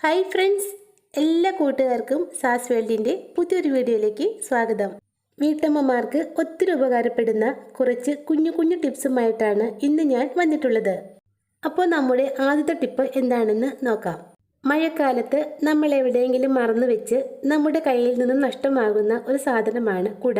Hi friends, എല്ലാ കൂട്ടുകാർക്കും സാസ്വേൾഡിൻ്റെ പുതിയൊരു വീഡിയോയിലേക്ക് സ്വാഗതം. വീട്ടമ്മമാർക്ക് ഒത്തിരി ഉപകാരപ്പെടുന്ന കുറച്ച് കുഞ്ഞു കുഞ്ഞു ടിപ്സുമായിട്ടാണ് ഇന്ന് ഞാൻ വന്നിട്ടുള്ളത്. അപ്പോൾ നമ്മുടെ ആദ്യത്തെ ടിപ്പ് എന്താണെന്ന് നോക്കാം. മഴക്കാലത്ത് നമ്മൾ എവിടെയെങ്കിലും മറന്നു വെച്ച് നമ്മുടെ കയ്യിൽ നിന്നും നഷ്ടമാകുന്ന ഒരു സാധനമാണ് കുട.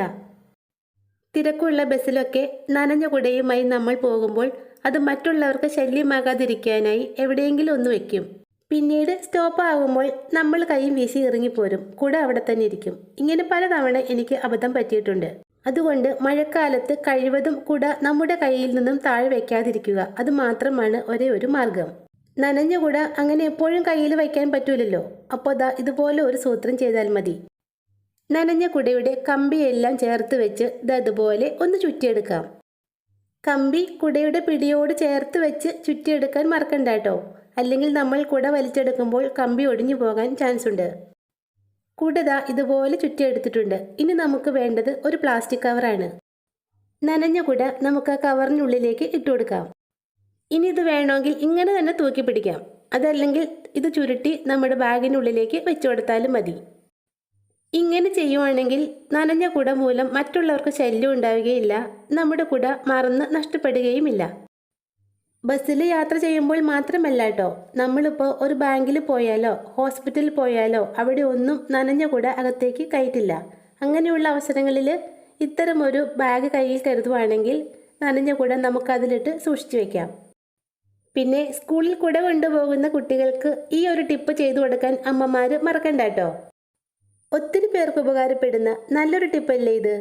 തിരക്കുള്ള ബസ്സിലൊക്കെ നനഞ്ഞ കുടയുമായി നമ്മൾ പോകുമ്പോൾ അത് മറ്റുള്ളവർക്ക് ശല്യമാകാതിരിക്കാനായി എവിടെയെങ്കിലും ഒന്ന് വെക്കും. പിന്നീട് സ്റ്റോപ്പ് ആകുമ്പോൾ നമ്മൾ കൈയും വീശി ഇറങ്ങിപ്പോരും. കുട അവിടെ തന്നെ ഇരിക്കും. ഇങ്ങനെ പലതവണ എനിക്ക് അബദ്ധം പറ്റിയിട്ടുണ്ട്. അതുകൊണ്ട് മഴക്കാലത്ത് കഴിവതും കുട നമ്മുടെ കയ്യിൽ നിന്നും താഴെ വയ്ക്കാതിരിക്കുക. അത് മാത്രമാണ് ഒരേ ഒരു മാർഗം. നനഞ്ഞ കുട അങ്ങനെ എപ്പോഴും കയ്യിൽ വയ്ക്കാൻ പറ്റൂലല്ലോ. അപ്പോൾ ഇതുപോലെ ഒരു സൂത്രം ചെയ്താൽ മതി. നനഞ്ഞ കുടയുടെ കമ്പിയെല്ലാം ചേർത്ത് വെച്ച് അതുപോലെ ഒന്ന് ചുറ്റിയെടുക്കാം. കമ്പി കുടയുടെ പിടിയോട് ചേർത്ത് വെച്ച് ചുറ്റിയെടുക്കാൻ മറക്കണ്ട കേട്ടോ. അല്ലെങ്കിൽ നമ്മൾ കുട വലിച്ചെടുക്കുമ്പോൾ കമ്പി ഒടിഞ്ഞു പോകാൻ ചാൻസ് ഉണ്ട്. കുട ഇതുപോലെ ചുറ്റിയെടുത്തിട്ടുണ്ട്. ഇനി നമുക്ക് വേണ്ടത് ഒരു പ്ലാസ്റ്റിക് കവറാണ്. നനഞ്ഞ കുട നമുക്ക് ആ കവറിനുള്ളിലേക്ക് ഇട്ട് കൊടുക്കാം. ഇനി ഇത് വേണമെങ്കിൽ ഇങ്ങനെ തന്നെ തൂക്കി പിടിക്കാം. അതല്ലെങ്കിൽ ഇത് ചുരുട്ടി നമ്മുടെ ബാഗിനുള്ളിലേക്ക് വെച്ചു കൊടുത്താലും മതി. ഇങ്ങനെ ചെയ്യുവാണെങ്കിൽ നനഞ്ഞ കുട മൂലം മറ്റുള്ളവർക്ക് ശല്യം ഉണ്ടാവുകയില്ല. നമ്മുടെ കുട മറന്ന് നഷ്ടപ്പെടുകയുമില്ല. ബസ്സിൽ യാത്ര ചെയ്യുമ്പോൾ മാത്രമല്ല കേട്ടോ, നമ്മളിപ്പോൾ ഒരു ബാങ്കിൽ പോയാലോ ഹോസ്പിറ്റലിൽ പോയാലോ അവിടെ ഒന്നും നനഞ്ഞ കുട അകത്തേക്ക് കയറ്റില്ല. അങ്ങനെയുള്ള അവസരങ്ങളിൽ ഇത്തരമൊരു ബാഗ് കയ്യിൽ കരുതുവാണെങ്കിൽ നനഞ്ഞ കുട നമുക്കതിലിട്ട് സൂക്ഷിച്ചു വയ്ക്കാം. പിന്നെ സ്കൂളിൽ കുട കൊണ്ടുപോകുന്ന കുട്ടികൾക്ക് ഈ ഒരു ടിപ്പ് ചെയ്തു കൊടുക്കാൻ അമ്മമാർ മറക്കണ്ട കേട്ടോ. ഒത്തിരി പേർക്ക് ഉപകാരപ്പെടുന്ന നല്ലൊരു ടിപ്പല്ലേ ഇത്.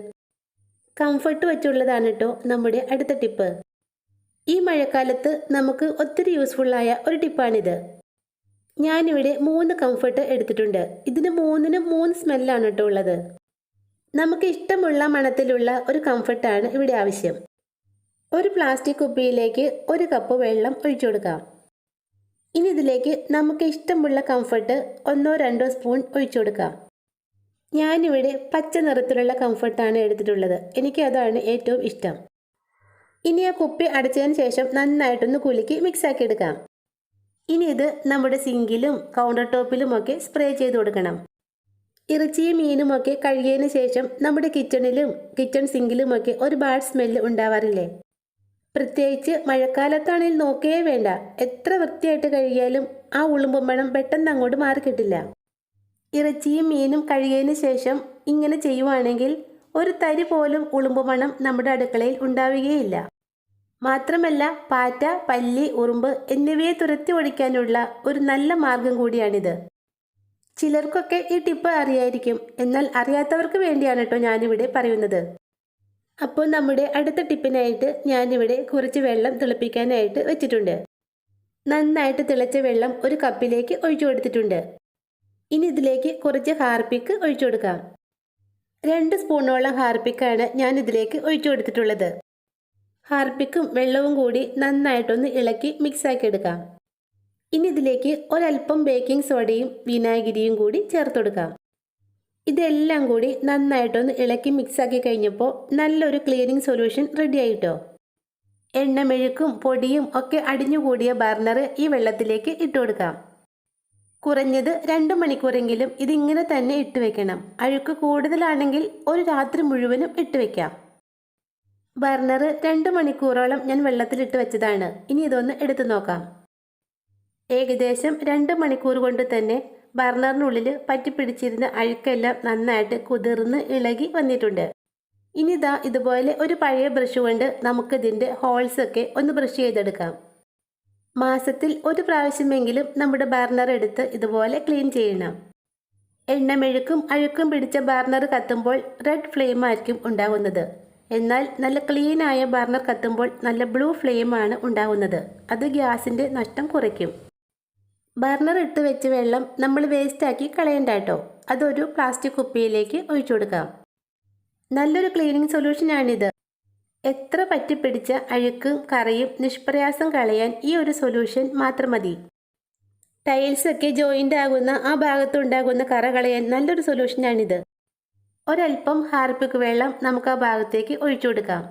കംഫർട്ട് വെച്ചുള്ളതാണ് കേട്ടോ നമ്മുടെ അടുത്ത ടിപ്പ്. ഈ മഴക്കാലത്ത് നമുക്ക് ഒത്തിരി യൂസ്ഫുള്ളായ ഒരു ടിപ്പാണിത്. ഞാനിവിടെ 3 കംഫർട്ട് എടുത്തിട്ടുണ്ട്. ഇതിന് 3നും 3 സ്മെല്ലാണ് കേട്ടോ ഉള്ളത്. നമുക്ക് ഇഷ്ടമുള്ള മണത്തിലുള്ള ഒരു കംഫർട്ടാണ് ഇവിടെ ആവശ്യം. ഒരു പ്ലാസ്റ്റിക് കുപ്പിയിലേക്ക് 1 കപ്പ് വെള്ളം ഒഴിച്ചു കൊടുക്കാം. ഇനി ഇതിലേക്ക് നമുക്ക് ഇഷ്ടമുള്ള കംഫർട്ട് 1-2 സ്പൂൺ ഒഴിച്ചു കൊടുക്കാം. ഞാനിവിടെ പച്ച നിറത്തിലുള്ള കംഫർട്ടാണ് എടുത്തിട്ടുള്ളത്. എനിക്ക് അതാണ് ഏറ്റവും ഇഷ്ടം. ഇനി ആ കുപ്പി അടച്ചതിന് ശേഷം നന്നായിട്ടൊന്ന് കുലുക്കി മിക്സാക്കി എടുക്കാം. ഇനി ഇത് നമ്മുടെ സിങ്കിലും കൗണ്ടർ ടോപ്പിലുമൊക്കെ സ്പ്രേ ചെയ്ത് കൊടുക്കണം. ഇറച്ചിയും മീനുമൊക്കെ കഴുകിയതിന് ശേഷം നമ്മുടെ കിച്ചൺ സിങ്കിലുമൊക്കെ ഒരു ബാഡ് സ്മെല്ല് ഉണ്ടാവാറില്ലേ? പ്രത്യേകിച്ച് മഴക്കാലത്താണെങ്കിൽ നോക്കേ വേണ്ട. എത്ര വൃത്തിയായിട്ട് കഴുകിയാലും ആ ഉളുമ്പും മണം പെട്ടെന്ന് അങ്ങോട്ട് മാറിക്കിട്ടില്ല. ഇറച്ചിയും മീനും കഴുകിയതിന് ശേഷം ഇങ്ങനെ ചെയ്യുവാണെങ്കിൽ ഒരു തരി പോലും ഉളുമ്പ് മണം നമ്മുടെ അടുക്കളയിൽ ഉണ്ടാവുകയില്ല. മാത്രമല്ല പാറ്റ, പല്ലി, ഉറുമ്പ് എന്നിവയെ തുരത്തി ഓടിക്കാനുള്ള ഒരു നല്ല മാർഗം കൂടിയാണിത്. ചിലർക്കൊക്കെ ഈ ടിപ്പ് അറിയായിരിക്കും. എന്നാൽ അറിയാത്തവർക്ക് വേണ്ടിയാണ് കേട്ടോ ഞാനിവിടെ പറയുന്നത്. അപ്പോൾ നമ്മുടെ അടുത്ത ടിപ്പിനായിട്ട് ഞാനിവിടെ കുറച്ച് വെള്ളം തിളപ്പിക്കാനായിട്ട് വെച്ചിട്ടുണ്ട്. നന്നായിട്ട് തിളച്ച വെള്ളം ഒരു കപ്പിലേക്ക് ഒഴിച്ചു കൊടുത്തിട്ടുണ്ട്. ഇനി ഇതിലേക്ക് കുറച്ച് ഹാർപ്പിക്ക് ഒഴിച്ചു കൊടുക്കാം. 2 സ്പൂണോളം ഹാർപ്പിക്കാണ് ഞാൻ ഇതിലേക്ക് ഒഴിച്ചു കൊടുത്തിട്ടുള്ളത്. ഹാർപ്പിക്കും വെള്ളവും കൂടി നന്നായിട്ടൊന്ന് ഇളക്കി മിക്സാക്കി എടുക്കാം. ഇനി ഇതിലേക്ക് ഒരൽപ്പം ബേക്കിംഗ് സോഡയും വിനാഗിരിയും കൂടി ചേർത്ത് കൊടുക്കാം. ഇതെല്ലാം കൂടി നന്നായിട്ടൊന്ന് ഇളക്കി മിക്സാക്കി കഴിഞ്ഞപ്പോൾ നല്ലൊരു ക്ലീനിങ് സൊല്യൂഷൻ റെഡി ആയിട്ടോ. എണ്ണമെഴുക്കും പൊടിയും ഒക്കെ അടിഞ്ഞുകൂടിയ ബർണർ ഈ വെള്ളത്തിലേക്ക് ഇട്ട് കൊടുക്കാം. കുറഞ്ഞത് 2 മണിക്കൂറെങ്കിലും ഇതിങ്ങനെ തന്നെ ഇട്ട് വെക്കണം. അഴുക്ക് കൂടുതലാണെങ്കിൽ ഒരു രാത്രി മുഴുവനും ഇട്ട് വെക്കാം. ബർണർ 2 മണിക്കൂറോളം ഞാൻ വെള്ളത്തിലിട്ട് വെച്ചതാണ്. ഇനി ഇതൊന്ന് എടുത്തു നോക്കാം. ഏകദേശം 2 മണിക്കൂർ കൊണ്ട് തന്നെ ബർണറിനുള്ളിൽ പറ്റിപ്പിടിച്ചിരുന്ന അഴുക്കെല്ലാം നന്നായിട്ട് കുതിർന്ന് ഇളകി വന്നിട്ടുണ്ട്. ഇനി ഇതുപോലെ ഒരു പഴയ ബ്രഷ് കൊണ്ട് നമുക്കിതിൻ്റെ ഹോൾസൊക്കെ ഒന്ന് ബ്രഷ് ചെയ്തെടുക്കാം. മാസത്തിൽ 1 പ്രാവശ്യമെങ്കിലും നമ്മുടെ ബർണർ എടുത്ത് ഇതുപോലെ ക്ലീൻ ചെയ്യണം. എണ്ണമെഴുക്കും അഴുക്കും പിടിച്ച ബർണർ കത്തുമ്പോൾ റെഡ് ഫ്ലെയിം ആയിരിക്കും ഉണ്ടാകുന്നത്. എന്നാൽ നല്ല ക്ലീനായ ബർണർ കത്തുമ്പോൾ നല്ല ബ്ലൂ ഫ്ലെയിമാണ് ഉണ്ടാകുന്നത്. അത് ഗ്യാസിൻ്റെ നഷ്ടം കുറയ്ക്കും. ബർണർ ഇട്ട് വെച്ച വെള്ളം നമ്മൾ വേസ്റ്റാക്കി കളയണ്ട കേട്ടോ. അതൊരു പ്ലാസ്റ്റിക് കുപ്പിയിലേക്ക് ഒഴിച്ചു കൊടുക്കാം. നല്ലൊരു ക്ലീനിങ് സൊല്യൂഷനാണിത്. എത്ര പറ്റിപ്പിടിച്ച അഴുക്കും കറയും നിഷ്പ്രയാസം കളയാൻ ഈ ഒരു സൊല്യൂഷൻ മാത്രം മതി. ടൈൽസൊക്കെ ജോയിൻ്റ് ആകുന്ന ആ ഭാഗത്തുണ്ടാകുന്ന കറ കളയാൻ നല്ലൊരു സൊല്യൂഷനാണിത്. ഒരൽപ്പം ഹാർപ്പിക്ക് വെള്ളം നമുക്ക് ആ ഭാഗത്തേക്ക് ഒഴിച്ചു കൊടുക്കാം.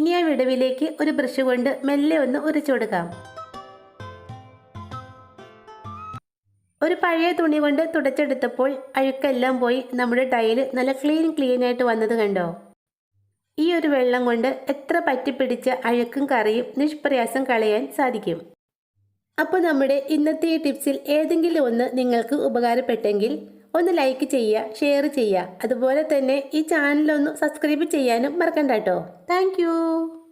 ഇനി ആ വിടവിലേക്ക് ഒരു ബ്രഷ് കൊണ്ട് മെല്ലെ ഒന്ന് ഉരച്ചു കൊടുക്കാം. ഒരു പഴയ തുണി കൊണ്ട് തുടച്ചെടുത്തപ്പോൾ അഴുക്കെല്ലാം പോയി നമ്മുടെ ടൈല് നല്ല ക്ലീൻ ആയിട്ട് വന്നത് കണ്ടോ? ഈ ഒരു വെള്ളം കൊണ്ട് എത്ര പറ്റിപ്പിടിച്ച അഴുക്കും കറിയും നിഷ്പ്രയാസം കളയാൻ സാധിക്കും. അപ്പോൾ നമ്മുടെ ഇന്നത്തെ ഈ ടിപ്സിൽ ഏതെങ്കിലും ഒന്ന് നിങ്ങൾക്ക് ഉപകാരപ്പെട്ടെങ്കിൽ ഒന്ന് ലൈക്ക് ചെയ്യുക, ഷെയർ ചെയ്യുക. അതുപോലെ തന്നെ ഈ ചാനലൊന്ന് സബ്സ്ക്രൈബ് ചെയ്യാനും മറക്കണ്ട കേട്ടോ. താങ്ക്